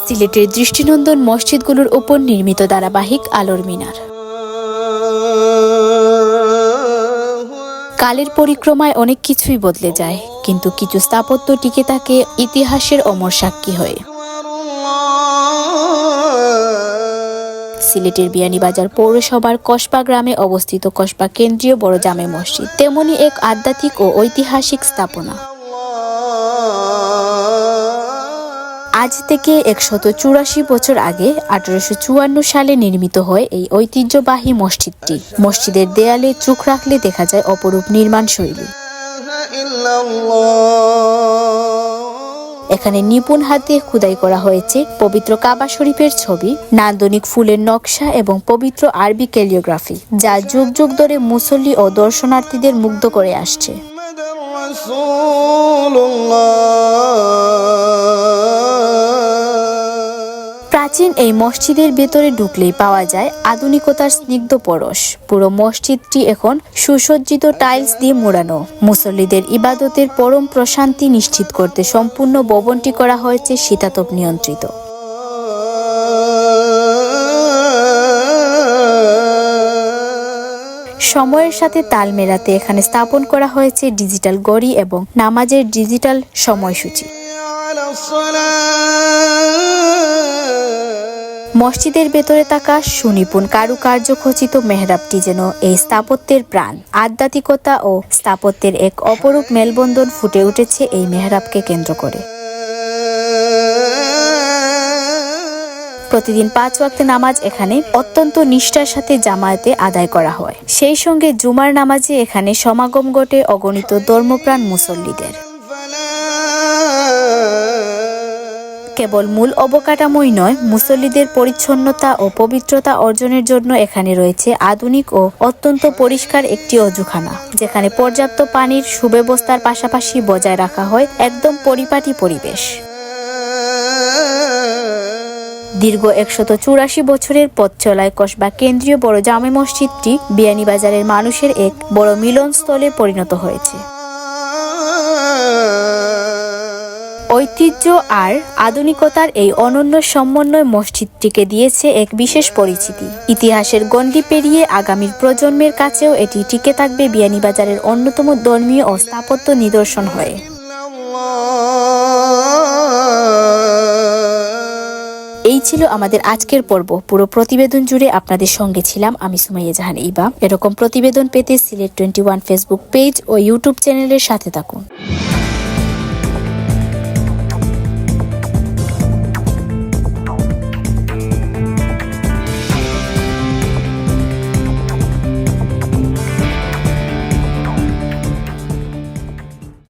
সিলেটের দৃষ্টিনন্দন মসজিদগুলোর ওপর নির্মিত ধারাবাহিক আলোর মিনার। কালের পরিক্রমায় অনেক কিছুই বদলে যায়, কিন্তু কিছু স্থাপত্য টিকে থাকে ইতিহাসের অমর সাক্ষী হয়ে। সিলেটের বিয়ানীবাজার পৌরসভার কসবা গ্রামে অবস্থিত কসবা কেন্দ্রীয় বড় জামে মসজিদ তেমনি এক আধ্যাত্মিক ও ঐতিহাসিক স্থাপনা। আজ থেকে 184 বছর আগে 1854 সালে নির্মিত হয় এই ঐতিহ্যবাহী মসজিদটি। মসজিদের দেয়ালে চোখ রাখলে দেখা যায় অপরূপ নির্মাণ শৈলী। এখানে নিপুণ হাতে খোদাই করা হয়েছে পবিত্র কাবা শরীফের ছবি, নান্দনিক ফুলের নকশা এবং পবিত্র আরবি ক্যালিগ্রাফি, যা যুগ যুগ ধরে মুসল্লি ও দর্শনার্থীদের মুগ্ধ করে আসছে। প্রাচীন এই মসজিদের ভেতরে ঢুকলেই পাওয়া যায় আধুনিকতার স্নিগ্ধ পরশ। পুরো মসজিদটি এখন সুসজ্জিত টাইলস দিয়ে মোড়ানো। মুসল্লিদের ইবাদতের পরম প্রশান্তি নিশ্চিত করতে সম্পূর্ণ ভবনটি করা হয়েছে শীতাতপ নিয়ন্ত্রিত। সময়ের সাথে তাল মেলাতে এখানে স্থাপন করা হয়েছে ডিজিটাল ঘড়ি এবং নামাজের ডিজিটাল সময়সূচি। মসজিদের ভেতরে থাকা সুনিপুণ কারুকার্য খচিত মেহরাবটি যেন এই স্থাপত্যের প্রাণ। আধ্যাত্মিকতা ও স্থাপত্যের এক অপরূপ মেলবন্ধন ফুটে উঠেছে এই মেহরাবকে কেন্দ্র করে। প্রতিদিন 5 ওয়াক্ত নামাজ এখানে অত্যন্ত নিষ্ঠার সাথে জামায়াতে আদায় করা হয়। সেই সঙ্গে জুমার নামাজে এখানে সমাগম ঘটে অগণিত ধর্মপ্রাণ মুসল্লিদের। কেবল মূল অবকাঠামোই নয়, মুসল্লিদের পরিচ্ছন্নতা ও পবিত্রতা অর্জনের জন্য এখানে রয়েছে আধুনিক ও অত্যন্ত পরিষ্কার একটি অজুখানা, যেখানে পর্যাপ্ত পানির সুব্যবস্থার পাশাপাশি বজায় রাখা হয় একদম পরিপাটি পরিবেশ। দীর্ঘ 184 বছরের পথ চলায় কসবা কেন্দ্রীয় বড় জামে মসজিদটি বিয়ানীবাজারের মানুষের এক বড় মিলনস্থলে পরিণত হয়েছে। ঐতিহ্য আর আধুনিকতার এই অনন্য সমন্বয় মসজিদটিকে দিয়েছে এক বিশেষ পরিচিতি। ইতিহাসের গণ্ডি পেরিয়ে আগামীর প্রজন্মের কাছেও এটি টিকে থাকবে বিয়ানীবাজারের অন্যতম ধর্মীয় ও স্থাপত্য নিদর্শন হয়ে। এই ছিল আমাদের আজকের পর্ব। পুরো প্রতিবেদন জুড়ে আপনাদের সঙ্গে ছিলাম আমি সুমাইয়া জাহান ইবা। এরকম প্রতিবেদন পেতে সিলেট 21 ফেসবুক পেজ ও ইউটিউব চ্যানেলের সাথে থাকুন।